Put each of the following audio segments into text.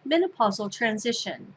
Menopausal transition.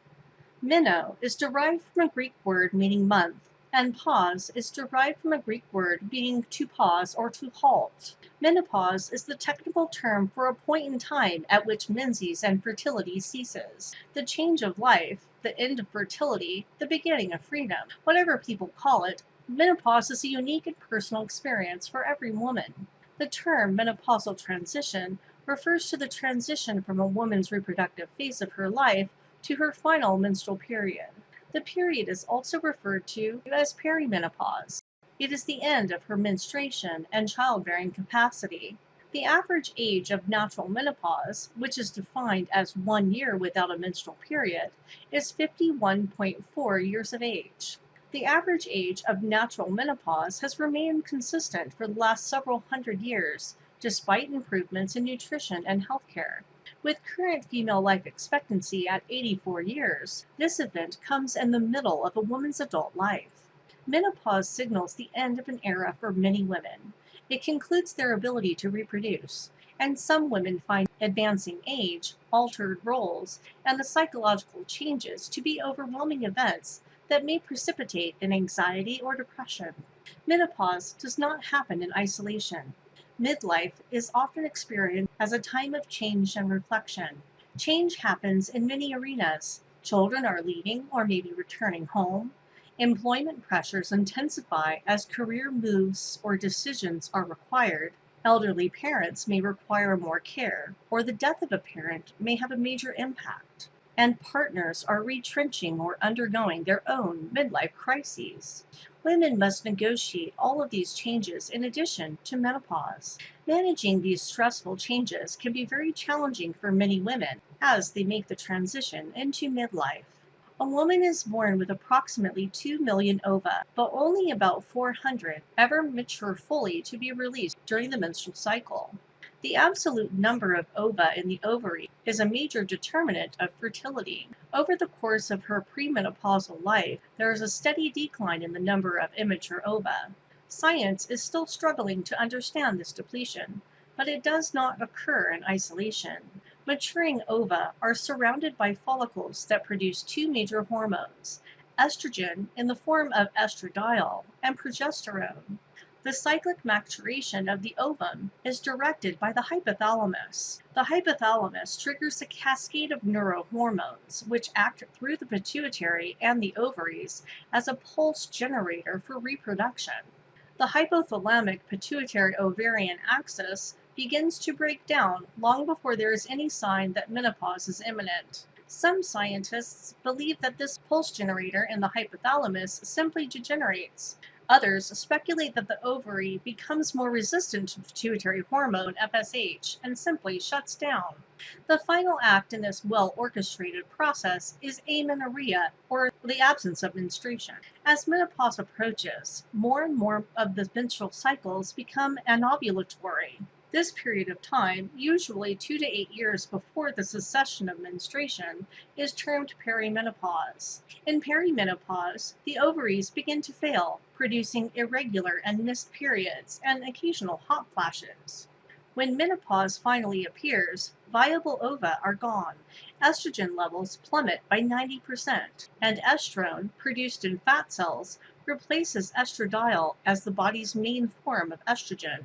Meno is derived from a Greek word meaning month, and pause is derived from a Greek word meaning to pause or to halt. Menopause is the technical term for a point in time at which menses and fertility ceases. The change of life, the end of fertility, the beginning of freedom. Whatever people call it, menopause is a unique and personal experience for every woman. The term menopausal transition refers to the transition from a woman's reproductive phase of her life to her final menstrual period. The period is also referred to as perimenopause. It is the end of her menstruation and childbearing capacity. The average age of natural menopause, which is defined as 1 year without a menstrual period, is 51.4 years of age. The average age of natural menopause has remained consistent for the last several hundred years, despite improvements in nutrition and healthcare. With current female life expectancy at 84 years, this event comes in the middle of a woman's adult life. Menopause signals the end of an era for many women. It concludes their ability to reproduce, and some women find advancing age, altered roles, and the psychological changes to be overwhelming events that may precipitate an anxiety or depression. Menopause does not happen in isolation. Midlife is often experienced as a time of change and reflection. Change happens in many arenas. Children are leaving or maybe returning home. Employment pressures intensify as career moves or decisions are required. Elderly parents may require more care, or the death of a parent may have a major impact. And partners are retrenching or undergoing their own midlife crises. Women must negotiate all of these changes in addition to menopause. Managing these stressful changes can be very challenging for many women as they make the transition into midlife. A woman is born with approximately 2 million ova, but only about 400 ever mature fully to be released during the menstrual cycle. The absolute number of ova in the ovary is a major determinant of fertility. Over the course of her premenopausal life, there is a steady decline in the number of immature ova. Science is still struggling to understand this depletion, but it does not occur in isolation. Maturing ova are surrounded by follicles that produce two major hormones, estrogen in the form of estradiol and progesterone. The cyclic maturation of the ovum is directed by the hypothalamus. The hypothalamus triggers a cascade of neurohormones, which act through the pituitary and the ovaries as a pulse generator for reproduction. The hypothalamic pituitary ovarian axis begins to break down long before there is any sign that menopause is imminent. Some scientists believe that this pulse generator in the hypothalamus simply degenerates. Others speculate that the ovary becomes more resistant to pituitary hormone FSH and simply shuts down. The final act in this well-orchestrated process is amenorrhea, or the absence of menstruation. As menopause approaches, more and more of the menstrual cycles become anovulatory. This period of time, usually 2 to 8 years before the cessation of menstruation, is termed perimenopause. In perimenopause, the ovaries begin to fail, producing irregular and missed periods and occasional hot flashes. When menopause finally appears, viable ova are gone. Estrogen levels plummet by 90%, and estrone, produced in fat cells, replaces estradiol as the body's main form of estrogen.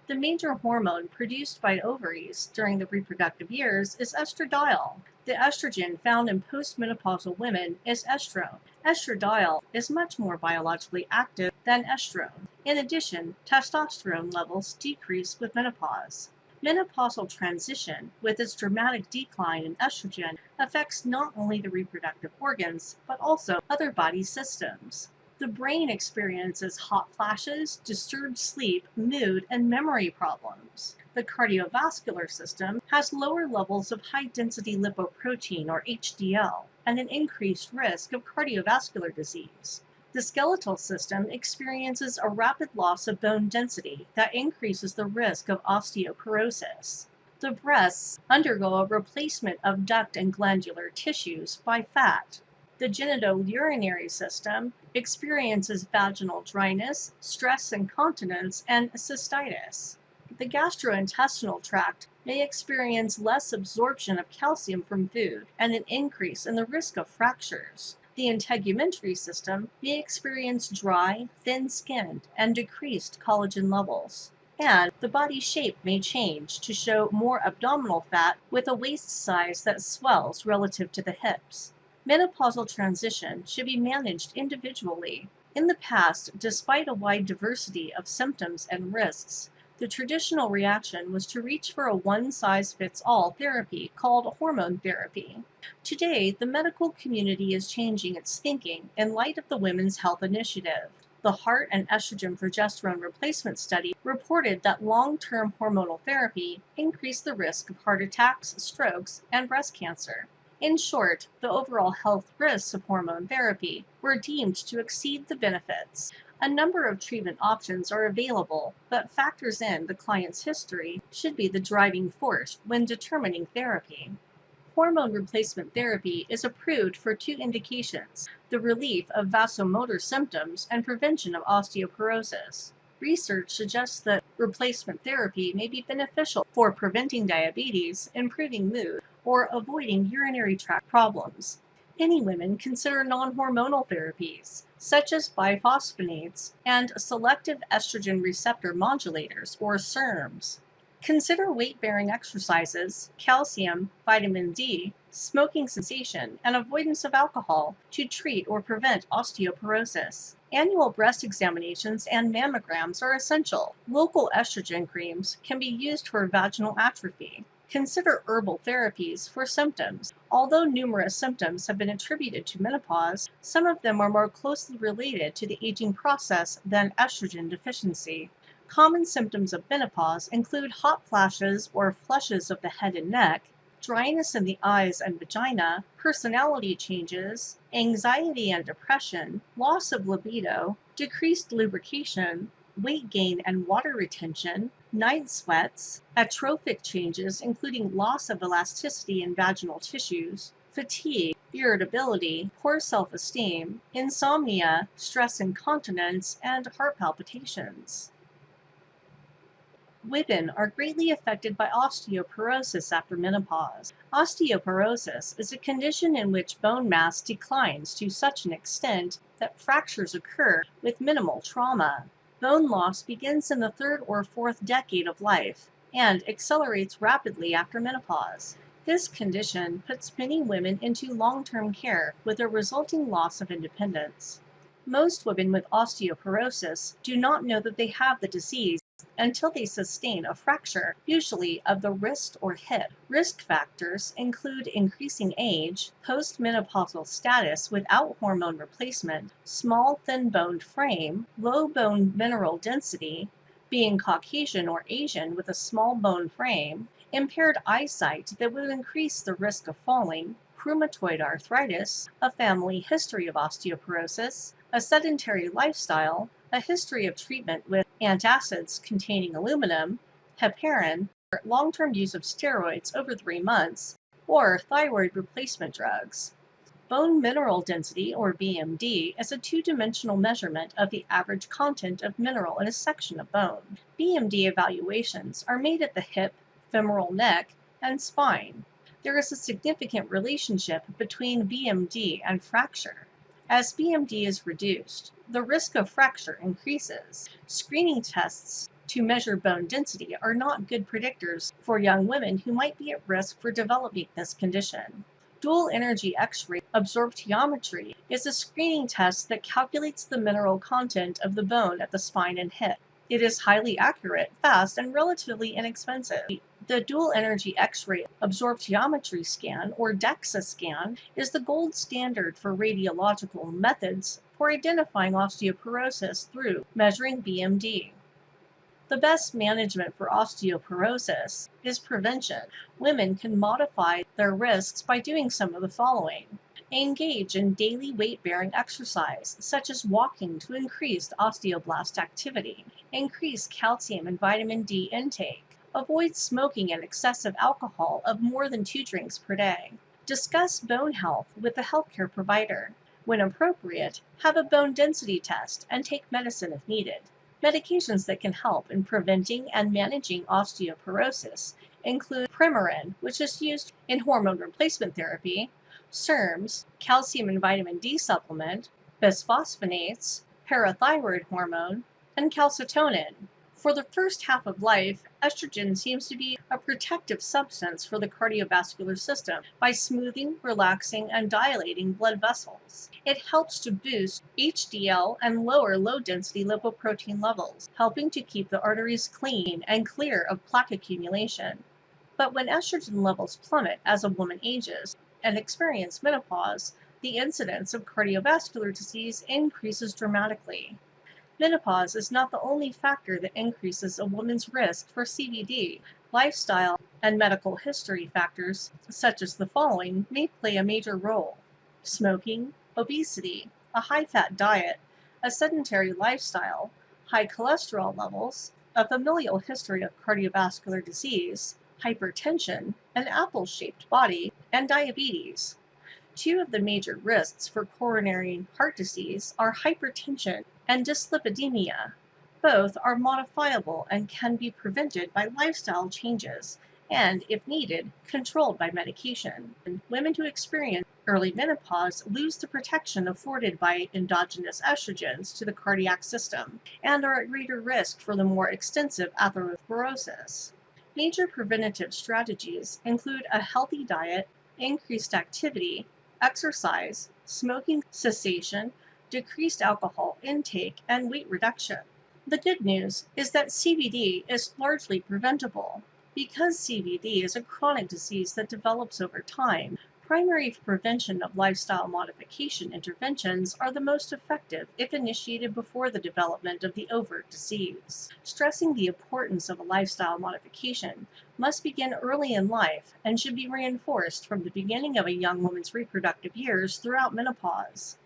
The major hormone produced by ovaries during the reproductive years is estradiol. The estrogen found in postmenopausal women is estrone. Estradiol is much more biologically active than estrone. In addition, testosterone levels decrease with menopause. Menopausal transition, with its dramatic decline in estrogen, affects not only the reproductive organs, but also other body systems. The brain experiences hot flashes, disturbed sleep, mood, and memory problems. The cardiovascular system has lower levels of high-density lipoprotein, or HDL, and an increased risk of cardiovascular disease. The skeletal system experiences a rapid loss of bone density that increases the risk of osteoporosis. The breasts undergo a replacement of duct and glandular tissues by fat. The genitourinary system experiences vaginal dryness, stress incontinence, and cystitis. The gastrointestinal tract may experience less absorption of calcium from food and an increase in the risk of fractures. The integumentary system may experience dry, thin-skinned, and decreased collagen levels. And the body shape may change to show more abdominal fat with a waist size that swells relative to the hips. Menopausal transition should be managed individually. In the past, despite a wide diversity of symptoms and risks, the traditional reaction was to reach for a one-size-fits-all therapy called hormone therapy. Today, the medical community is changing its thinking in light of the Women's Health Initiative. The Heart and Estrogen Progesterone Replacement Study reported that long-term hormonal therapy increased the risk of heart attacks, strokes, and breast cancer. In short, the overall health risks of hormone therapy were deemed to exceed the benefits. A number of treatment options are available, but factors in the client's history should be the driving force when determining therapy. Hormone replacement therapy is approved for two indications: the relief of vasomotor symptoms and prevention of osteoporosis. Research suggests that replacement therapy may be beneficial for preventing diabetes, improving mood, or avoiding urinary tract problems. Many women consider non-hormonal therapies, such as biphosphonates and selective estrogen receptor modulators, or SERMs. Consider weight-bearing exercises, calcium, vitamin D, smoking cessation, and avoidance of alcohol to treat or prevent osteoporosis. Annual breast examinations and mammograms are essential. Local estrogen creams can be used for vaginal atrophy. Consider herbal therapies for symptoms. Although numerous symptoms have been attributed to menopause, some of them are more closely related to the aging process than estrogen deficiency. Common symptoms of menopause include hot flashes or flushes of the head and neck, dryness in the eyes and vagina, personality changes, anxiety and depression, loss of libido, decreased lubrication, weight gain and water retention, night sweats, atrophic changes including loss of elasticity in vaginal tissues, fatigue, irritability, poor self-esteem, insomnia, stress incontinence, and heart palpitations. Women are greatly affected by osteoporosis after menopause. Osteoporosis is a condition in which bone mass declines to such an extent that fractures occur with minimal trauma. Bone loss begins in the third or fourth decade of life and accelerates rapidly after menopause. This condition puts many women into long-term care with a resulting loss of independence. Most women with osteoporosis do not know that they have the disease until they sustain a fracture, usually of the wrist or hip. Risk factors include increasing age, postmenopausal status without hormone replacement, small thin-boned frame, low bone mineral density, being Caucasian or Asian with a small bone frame, impaired eyesight that would increase the risk of falling, rheumatoid arthritis, a family history of osteoporosis, a sedentary lifestyle, a history of treatment with antacids containing aluminum, heparin, long-term use of steroids over 3 months, or thyroid replacement drugs. Bone mineral density, or BMD, is a two-dimensional measurement of the average content of mineral in a section of bone. BMD evaluations are made at the hip, femoral neck, and spine. There is a significant relationship between BMD and fracture. As BMD is reduced, the risk of fracture increases. Screening tests to measure bone density are not good predictors for young women who might be at risk for developing this condition. Dual energy X-ray absorptiometry is a screening test that calculates the mineral content of the bone at the spine and hip. It is highly accurate, fast, and relatively inexpensive. The dual energy X-ray absorptiometry scan, or DEXA scan, is the gold standard for radiological methods for identifying osteoporosis through measuring BMD. The best management for osteoporosis is prevention. Women can modify their risks by doing some of the following. Engage in daily weight-bearing exercise, such as walking to increase osteoblast activity. Increase calcium and vitamin D intake. Avoid smoking and excessive alcohol of more than 2 drinks per day. Discuss bone health with the healthcare provider. When appropriate, have a bone density test and take medicine if needed. Medications that can help in preventing and managing osteoporosis include Premarin, which is used in hormone replacement therapy, SERMs, calcium and vitamin D supplement, bisphosphonates, parathyroid hormone, and calcitonin. For the first half of life, estrogen seems to be a protective substance for the cardiovascular system by smoothing, relaxing, and dilating blood vessels. It helps to boost HDL and lower low-density lipoprotein levels, helping to keep the arteries clean and clear of plaque accumulation. But when estrogen levels plummet as a woman ages and experiences menopause, the incidence of cardiovascular disease increases dramatically. Menopause is not the only factor that increases a woman's risk for CVD. Lifestyle and medical history factors, such as the following, may play a major role: smoking, obesity, a high-fat diet, a sedentary lifestyle, high cholesterol levels, a familial history of cardiovascular disease, hypertension, an apple-shaped body, and diabetes. Two of the major risks for coronary heart disease are hypertension and dyslipidemia. Both are modifiable and can be prevented by lifestyle changes and, if needed, controlled by medication. Women who experience early menopause lose the protection afforded by endogenous estrogens to the cardiac system and are at greater risk for the more extensive atherosclerosis. Major preventative strategies include a healthy diet, increased activity, exercise, smoking cessation, decreased alcohol intake, and weight reduction. The good news is that CVD is largely preventable. Because CVD is a chronic disease that develops over time, primary prevention of lifestyle modification interventions are the most effective if initiated before the development of the overt disease. Stressing the importance of a lifestyle modification must begin early in life and should be reinforced from the beginning of a young woman's reproductive years throughout menopause.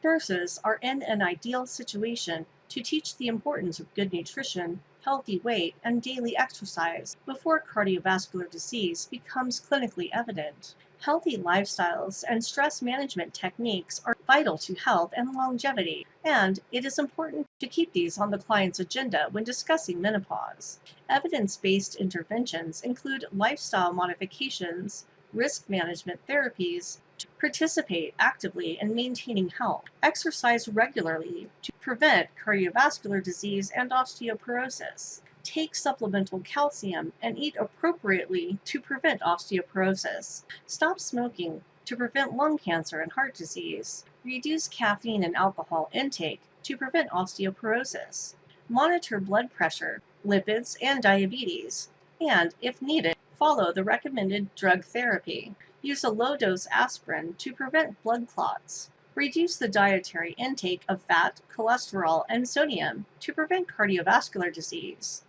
Nurses are in an ideal situation to teach the importance of good nutrition, healthy weight, and daily exercise before cardiovascular disease becomes clinically evident. Healthy lifestyles and stress management techniques are vital to health and longevity, and it is important to keep these on the client's agenda when discussing menopause. Evidence-based interventions include lifestyle modifications, risk management therapies, to participate actively in maintaining health, exercise regularly to prevent cardiovascular disease and osteoporosis, take supplemental calcium, and eat appropriately to prevent osteoporosis, stop smoking to prevent lung cancer and heart disease, reduce caffeine and alcohol intake to prevent osteoporosis, monitor blood pressure, lipids, and diabetes, and, if needed, follow the recommended drug therapy. Use a low-dose aspirin to prevent blood clots. Reduce the dietary intake of fat, cholesterol, and sodium to prevent cardiovascular disease.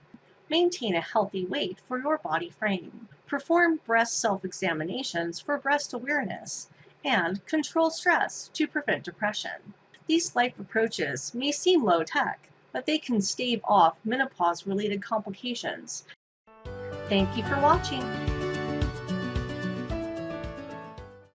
Maintain a healthy weight for your body frame. Perform breast self-examinations for breast awareness. And control stress to prevent depression. These life approaches may seem low-tech, but they can stave off menopause-related complications. Thank you for watching.